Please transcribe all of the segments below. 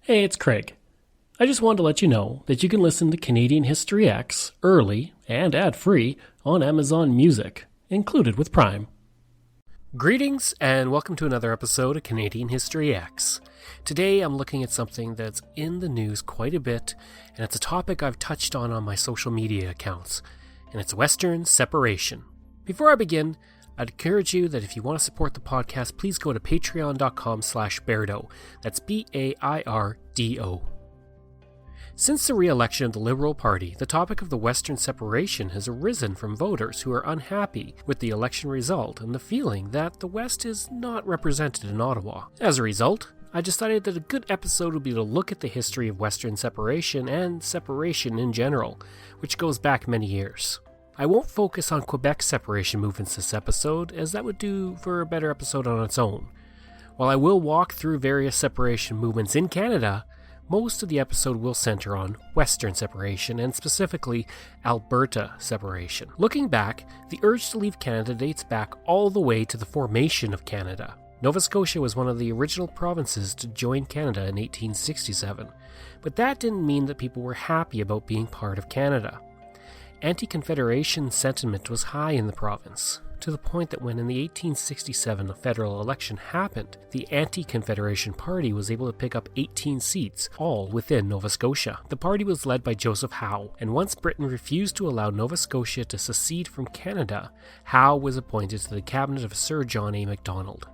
Hey, it's Craig. I just wanted to let you know that you can listen to Canadian History Ehx early and ad-free on Amazon Music, included with Prime. Greetings and welcome to another episode of Canadian History Ehx. Today I'm looking at something that's in the news quite a bit, and it's a topic I've touched on my social media accounts, and it's Western separation. Before I begin, I'd encourage you that if you want to support the podcast, please go to patreon.com/Bairdo. That's Bairdo. Since the re-election of the Liberal Party, the topic of the Western separation has arisen from voters who are unhappy with the election result and the feeling that the West is not represented in Ottawa. As a result, I decided that a good episode would be to look at the history of Western separation and separation in general, which goes back many years. I won't focus on Quebec separation movements this episode, as that would do for a better episode on its own. While I will walk through various separation movements in Canada, most of the episode will center on Western separation, and specifically Alberta separation. Looking back, the urge to leave Canada dates back all the way to the formation of Canada. Nova Scotia was one of the original provinces to join Canada in 1867, but that didn't mean that people were happy about being part of Canada. Anti-Confederation sentiment was high in the province, to the point that when in the 1867 federal election happened, the Anti-Confederation Party was able to pick up 18 seats, all within Nova Scotia. The party was led by Joseph Howe, and once Britain refused to allow Nova Scotia to secede from Canada, Howe was appointed to the cabinet of Sir John A. Macdonald.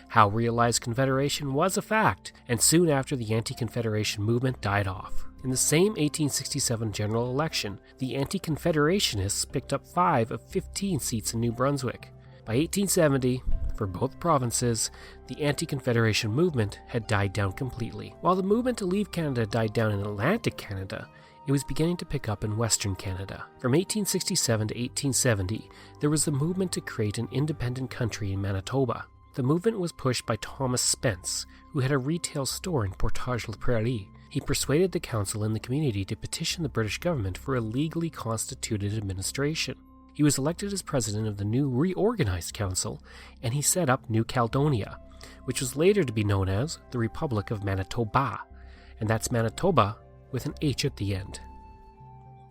Howe realized Confederation was a fact, and soon after the Anti-Confederation movement died off. In the same 1867 general election, the Anti-Confederationists picked up 5 of 15 seats in New Brunswick. By 1870, for both provinces, the Anti-Confederation movement had died down completely. While the movement to leave Canada died down in Atlantic Canada, it was beginning to pick up in Western Canada. From 1867 to 1870, there was the movement to create an independent country in Manitoba. The movement was pushed by Thomas Spence, who had a retail store in Portage-la-Prairie. He persuaded the council and the community to petition the British government for a legally constituted administration. He was elected as president of the new reorganized council, and he set up New Caledonia, which was later to be known as the Republic of Manitoba, and that's Manitoba with an H at the end.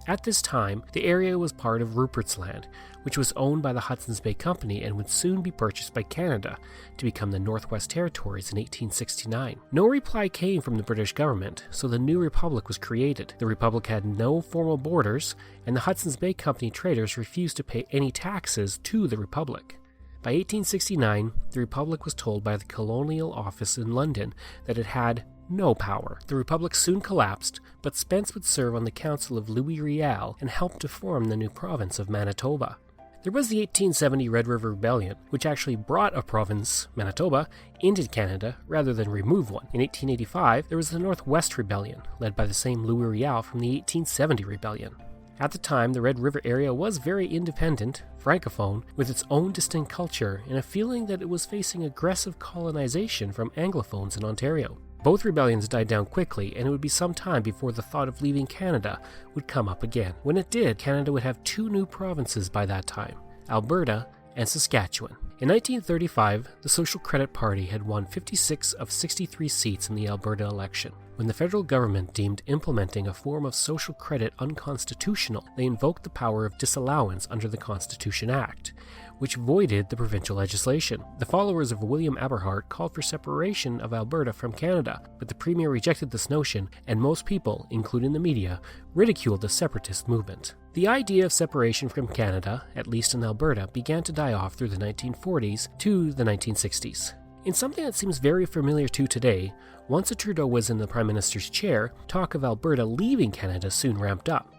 At this time, the area was part of Rupert's Land, which was owned by the Hudson's Bay Company and would soon be purchased by Canada to become the Northwest Territories in 1869. No reply came from the British government, so the new republic was created. The republic had no formal borders, and the Hudson's Bay Company traders refused to pay any taxes to the republic. By 1869, the republic was told by the Colonial Office in London that it had no power. The republic soon collapsed, but Spence would serve on the council of Louis Riel and help to form the new province of Manitoba. There was the 1870 Red River Rebellion, which actually brought a province, Manitoba, into Canada rather than remove one. In 1885, there was the Northwest Rebellion, led by the same Louis Riel from the 1870 Rebellion. At the time, the Red River area was very independent, francophone, with its own distinct culture and a feeling that it was facing aggressive colonization from Anglophones in Ontario. Both rebellions died down quickly, and it would be some time before the thought of leaving Canada would come up again. When it did, Canada would have 2 new provinces by that time, Alberta and Saskatchewan. In 1935, the Social Credit Party had won 56 of 63 seats in the Alberta election. When the federal government deemed implementing a form of social credit unconstitutional, they invoked the power of disallowance under the Constitution Act, which voided the provincial legislation. The followers of William Aberhart called for separation of Alberta from Canada, but the Premier rejected this notion, and most people, including the media, ridiculed the separatist movement. The idea of separation from Canada, at least in Alberta, began to die off through the 1940s to the 1960s. In something that seems very familiar to today, once Trudeau was in the Prime Minister's chair, talk of Alberta leaving Canada soon ramped up.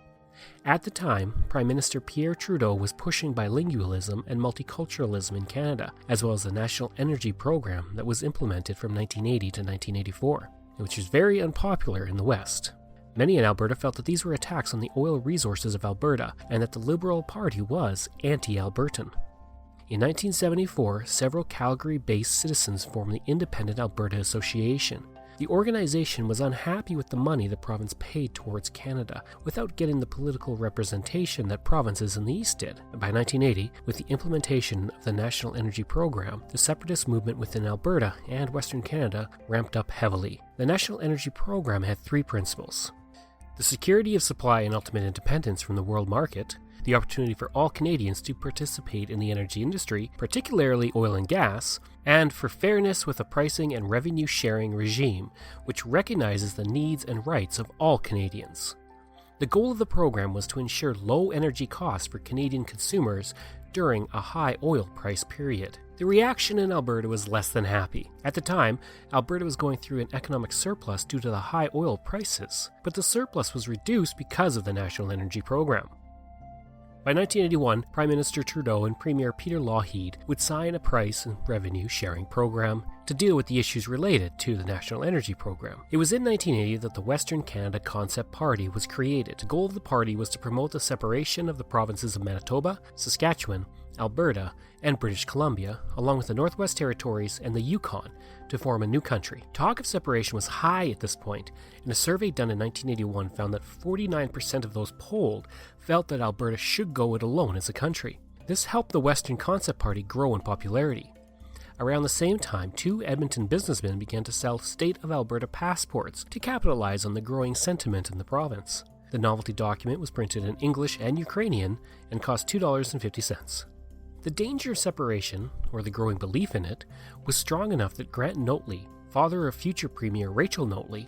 At the time, Prime Minister Pierre Trudeau was pushing bilingualism and multiculturalism in Canada, as well as the National Energy Program that was implemented from 1980 to 1984, which was very unpopular in the West. Many in Alberta felt that these were attacks on the oil resources of Alberta and that the Liberal Party was anti-Albertan. In 1974, several Calgary-based citizens formed the Independent Alberta Association. The organization was unhappy with the money the province paid towards Canada without getting the political representation that provinces in the East did. By 1980, with the implementation of the National Energy Program, the separatist movement within Alberta and Western Canada ramped up heavily. The National Energy Program had three principles: the security of supply and ultimate independence from the world market, the opportunity for all Canadians to participate in the energy industry, particularly oil and gas, and for fairness with a pricing and revenue sharing regime which recognizes the needs and rights of all Canadians. The goal of the program was to ensure low energy costs for Canadian consumers during a high oil price period. The reaction in Alberta was less than happy. At the time, Alberta was going through an economic surplus due to the high oil prices, but the surplus was reduced because of the National Energy Program. By 1981, Prime Minister Trudeau and Premier Peter Lougheed would sign a price and revenue sharing program to deal with the issues related to the National Energy Program. It was in 1980 that the Western Canada Concept Party was created. The goal of the party was to promote the separation of the provinces of Manitoba, Saskatchewan, Alberta, and British Columbia, along with the Northwest Territories and the Yukon, to form a new country. Talk of separation was high at this point, and a survey done in 1981 found that 49% of those polled felt that Alberta should go it alone as a country. This helped the Western Concept Party grow in popularity. Around the same time, two Edmonton businessmen began to sell State of Alberta passports to capitalize on the growing sentiment in the province. The novelty document was printed in English and Ukrainian and cost $2.50. The danger of separation, or the growing belief in it, was strong enough that Grant Notley, father of future Premier Rachel Notley,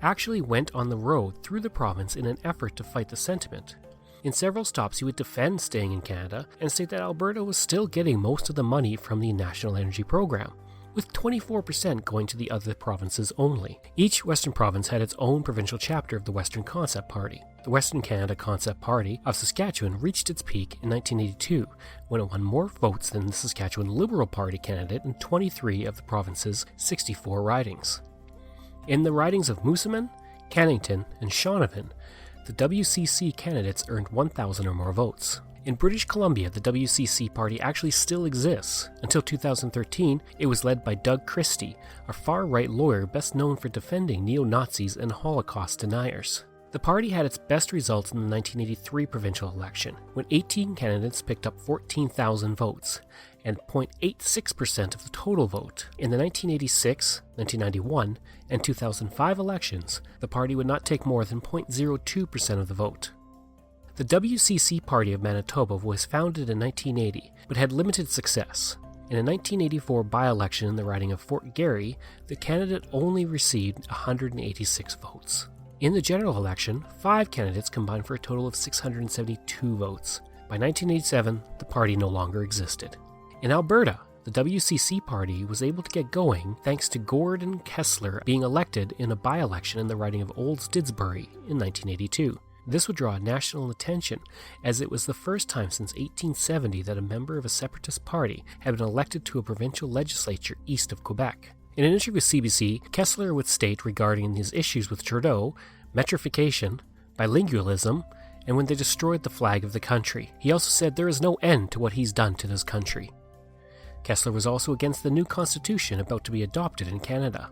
actually went on the road through the province in an effort to fight the sentiment. In several stops, he would defend staying in Canada and state that Alberta was still getting most of the money from the National Energy Program, with 24% going to the other provinces only. Each Western province had its own provincial chapter of the Western Concept Party. The Western Canada Concept Party of Saskatchewan reached its peak in 1982 when it won more votes than the Saskatchewan Liberal Party candidate in 23 of the province's 64 ridings. In the ridings of Moosomin, Cannington, and Shaunavon, the WCC candidates earned 1,000 or more votes. In British Columbia, the WCC party actually still exists. Until 2013, it was led by Doug Christie, a far-right lawyer best known for defending neo-Nazis and Holocaust-deniers. The party had its best results in the 1983 provincial election, when 18 candidates picked up 14,000 votes, and 0.86% of the total vote. In the 1986, 1991, and 2005 elections, the party would not take more than 0.02% of the vote. The WCC Party of Manitoba was founded in 1980, but had limited success. In a 1984 by-election in the riding of Fort Garry, the candidate only received 186 votes. In the general election, 5 candidates combined for a total of 672 votes. By 1987, the party no longer existed. In Alberta, the WCC party was able to get going thanks to Gordon Kessler being elected in a by-election in the riding of Olds Didsbury in 1982. This would draw national attention, as it was the first time since 1870 that a member of a separatist party had been elected to a provincial legislature east of Quebec. In an interview with CBC, Kessler would state regarding his issues with Trudeau, metrification, bilingualism, and when they destroyed the flag of the country. He also said there is no end to what he's done to this country. Kessler was also against the new constitution about to be adopted in Canada.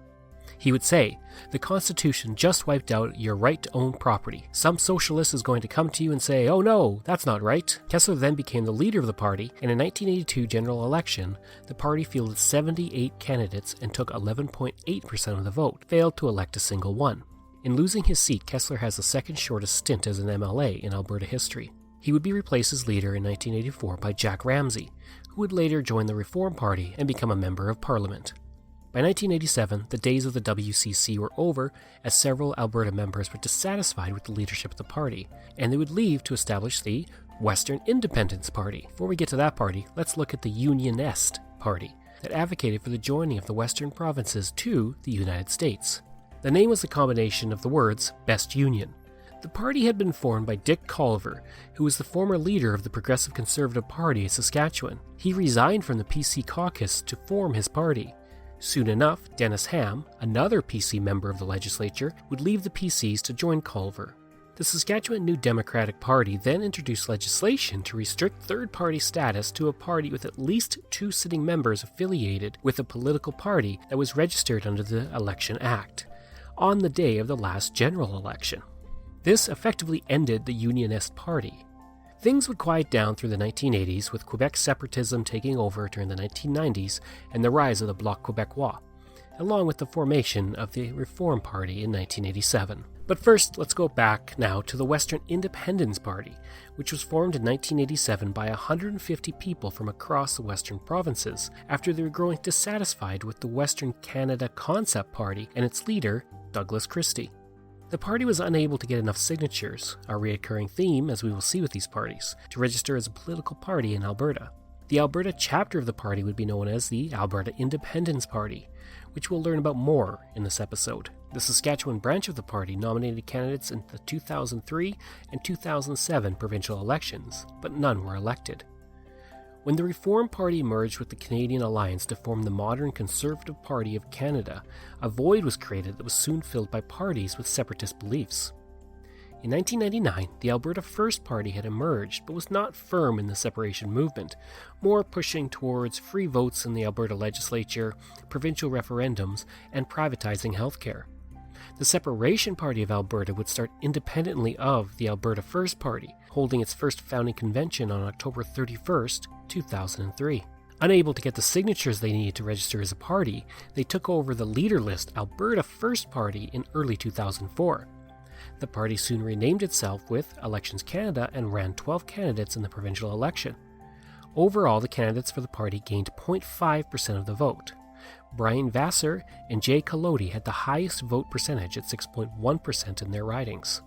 He would say, "The Constitution just wiped out your right to own property. Some socialist is going to come to you and say, 'Oh no, that's not right.'" Kessler then became the leader of the party, and in 1982 general election, the party fielded 78 candidates and took 11.8% of the vote, failed to elect a single one. In losing his seat, Kessler has the second shortest stint as an MLA in Alberta history. He would be replaced as leader in 1984 by Jack Ramsay, who would later join the Reform Party and become a member of Parliament. By 1987, the days of the WCC were over, as several Alberta members were dissatisfied with the leadership of the party, and they would leave to establish the Western Independence Party. Before we get to that party, let's look at the Unionist Party, that advocated for the joining of the Western provinces to the United States. The name was a combination of the words Best Union. The party had been formed by Dick Culver, who was the former leader of the Progressive Conservative Party in Saskatchewan. He resigned from the PC caucus to form his party. Soon enough, Dennis Ham, another PC member of the legislature, would leave the PCs to join Culver. The Saskatchewan New Democratic Party then introduced legislation to restrict third-party status to a party with at least 2 sitting members affiliated with a political party that was registered under the Election Act. on the day of the last general election. This effectively ended the Unionist Party. Things would quiet down through the 1980s, with Quebec separatism taking over during the 1990s and the rise of the Bloc Québécois, along with the formation of the Reform Party in 1987. But first, let's go back now to the Western Independence Party, which was formed in 1987 by 150 people from across the Western provinces after they were growing dissatisfied with the Western Canada Concept Party and its leader, Douglas Christie. The party was unable to get enough signatures, a recurring theme, as we will see with these parties, to register as a political party in Alberta. The Alberta chapter of the party would be known as the Alberta Independence Party, which we'll learn about more in this episode. The Saskatchewan branch of the party nominated candidates in the 2003 and 2007 provincial elections, but none were elected. When the Reform Party merged with the Canadian Alliance to form the modern Conservative Party of Canada, a void was created that was soon filled by parties with separatist beliefs. In 1999, the Alberta First Party had emerged, but was not firm in the separation movement, more pushing towards free votes in the Alberta legislature, provincial referendums, and privatizing healthcare. The Separation Party of Alberta would start independently of the Alberta First Party, holding its first founding convention on October 31st, 2003. Unable to get the signatures they needed to register as a party, they took over the leaderless Alberta First Party in early 2004. The party soon renamed itself with Elections Canada and ran 12 candidates in the provincial election. Overall, the candidates for the party gained 0.5% of the vote. Brian Vassar and Jay Collodi had the highest vote percentage at 6.1% in their ridings.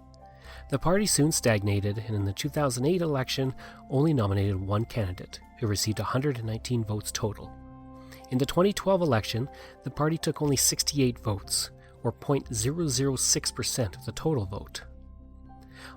The party soon stagnated, and in the 2008 election only nominated one candidate, who received 119 votes total. In the 2012 election, the party took only 68 votes, or 0.006% of the total vote.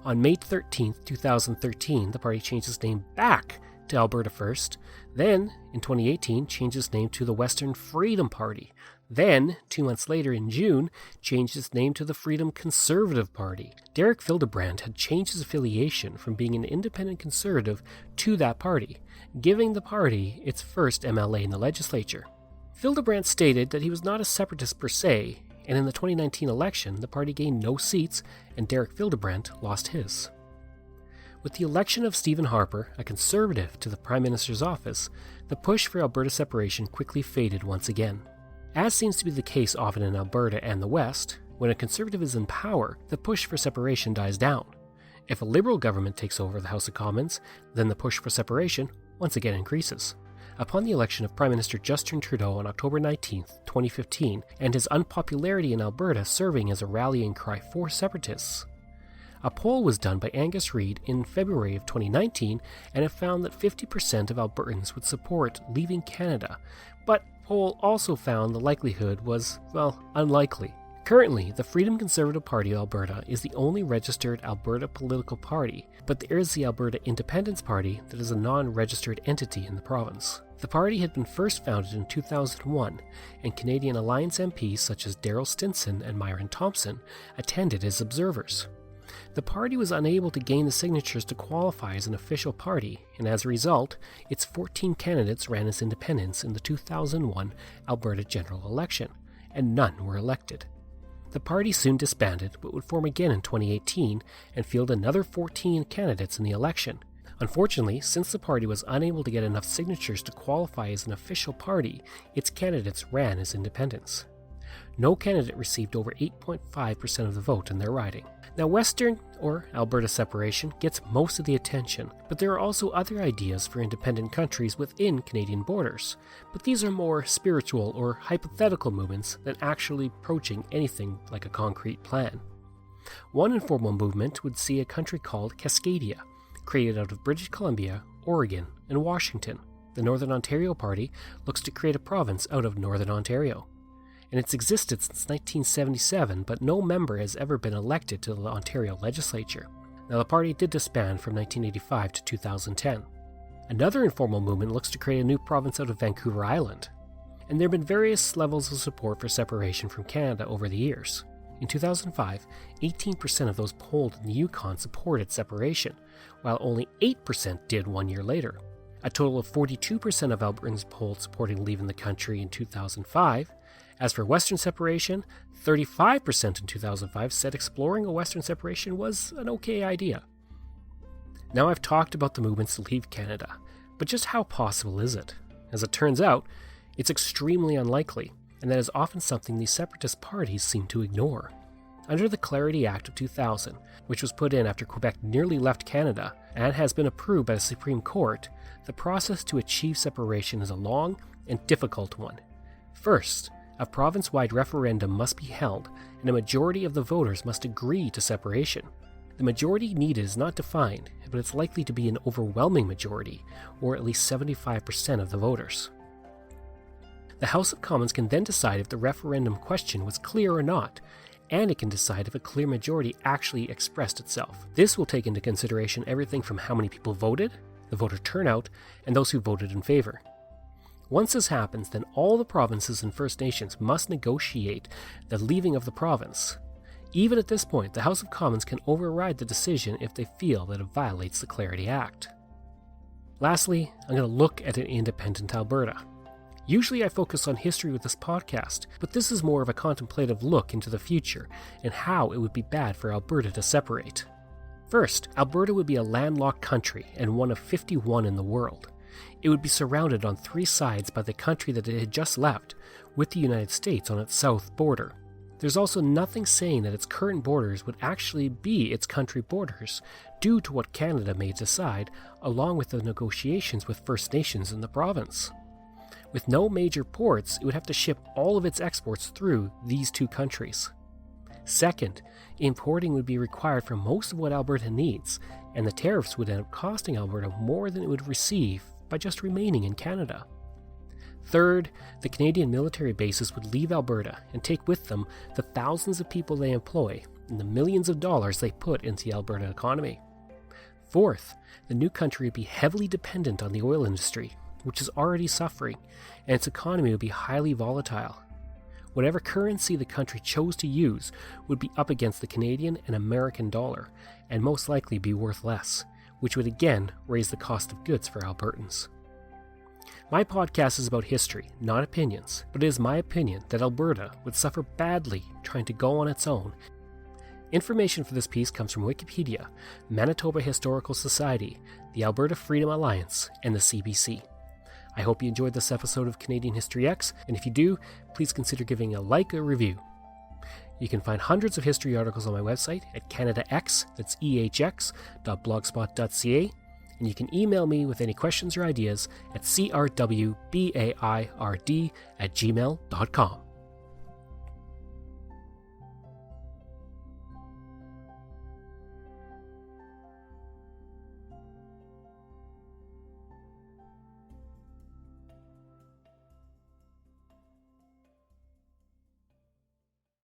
On May 13, 2013, the party changed its name back to Alberta First, then, in 2018, changed its name to the Western Freedom Party, then, 2 months later in June, changed its name to the Freedom Conservative Party. Derek Fildebrandt had changed his affiliation from being an independent conservative to that party, giving the party its first MLA in the legislature. Fildebrandt stated that he was not a separatist per se, and in the 2019 election, the party gained no seats and Derek Fildebrandt lost his. With the election of Stephen Harper, a conservative, to the Prime Minister's office, the push for Alberta separation quickly faded once again. As seems to be the case often in Alberta and the West, when a conservative is in power, the push for separation dies down. If a Liberal government takes over the House of Commons, then the push for separation once again increases. Upon the election of Prime Minister Justin Trudeau on October 19, 2015, and his unpopularity in Alberta serving as a rallying cry for separatists, a poll was done by Angus Reid in February of 2019, and it found that 50% of Albertans would support leaving Canada, but the poll also found the likelihood was, unlikely. Currently, the Freedom Conservative Party of Alberta is the only registered Alberta political party, but there is the Alberta Independence Party that is a non-registered entity in the province. The party had been first founded in 2001, and Canadian Alliance MPs such as Daryl Stinson and Myron Thompson attended as observers. The party was unable to gain the signatures to qualify as an official party, and as a result, its 14 candidates ran as independents in the 2001 Alberta general election, and none were elected. The party soon disbanded, but would form again in 2018 and field another 14 candidates in the election. Unfortunately, since the party was unable to get enough signatures to qualify as an official party, its candidates ran as independents. No candidate received over 8.5% of the vote in their riding. Now, Western, or Alberta separation, gets most of the attention, but there are also other ideas for independent countries within Canadian borders. But these are more spiritual or hypothetical movements than actually approaching anything like a concrete plan. One informal movement would see a country called Cascadia, created out of British Columbia, Oregon, and Washington. The Northern Ontario Party looks to create a province out of Northern Ontario. And it's existed since 1977, but no member has ever been elected to the Ontario legislature. Now, the party did disband from 1985 to 2010. Another informal movement looks to create a new province out of Vancouver Island. And there have been various levels of support for separation from Canada over the years. In 2005, 18% of those polled in the Yukon supported separation, while only 8% did 1 year later. A total of 42% of Albertans polled supporting leaving the country in 2005, As for Western separation, 35% in 2005 said exploring a Western separation was an okay idea. Now I've talked about the movements to leave Canada, but just how possible is it? As it turns out, it's extremely unlikely, and that is often something these separatist parties seem to ignore. Under the Clarity Act of 2000, which was put in after Quebec nearly left Canada and has been approved by the Supreme Court, the process to achieve separation is a long and difficult one. First, a province-wide referendum must be held, and a majority of the voters must agree to separation. The majority needed is not defined, but it's likely to be an overwhelming majority, or at least 75% of the voters. The House of Commons can then decide if the referendum question was clear or not, and it can decide if a clear majority actually expressed itself. This will take into consideration everything from how many people voted, the voter turnout, and those who voted in favor. Once this happens, then all the provinces and First Nations must negotiate the leaving of the province. Even at this point, the House of Commons can override the decision if they feel that it violates the Clarity Act. Lastly, I'm going to look at an independent Alberta. Usually I focus on history with this podcast, but this is more of a contemplative look into the future and how it would be bad for Alberta to separate. First, Alberta would be a landlocked country and one of 51 in the world. It would be surrounded on 3 sides by the country that it had just left, with the United States on its south border. There's also nothing saying that its current borders would actually be its country borders, due to what Canada may decide, along with the negotiations with First Nations in the province. With no major ports, it would have to ship all of its exports through these 2 countries. Second, importing would be required for most of what Alberta needs, and the tariffs would end up costing Alberta more than it would receive by just remaining in Canada. Third, the Canadian military bases would leave Alberta and take with them the thousands of people they employ and the millions of dollars they put into the Alberta economy. Fourth, the new country would be heavily dependent on the oil industry, which is already suffering, and its economy would be highly volatile. Whatever currency the country chose to use would be up against the Canadian and American dollar, and most likely be worth less, which would again raise the cost of goods for Albertans. My podcast is about history, not opinions, but it is my opinion that Alberta would suffer badly trying to go on its own. Information for this piece comes from Wikipedia, Manitoba Historical Society, the Alberta Freedom Alliance, and the CBC. I hope you enjoyed this episode of Canadian History Ehx, and if you do, please consider giving a like or review. You can find hundreds of history articles on my website at CanadaEhx, that's ehx.blogspot.ca, and you can email me with any questions or ideas at crwbaird@gmail.com.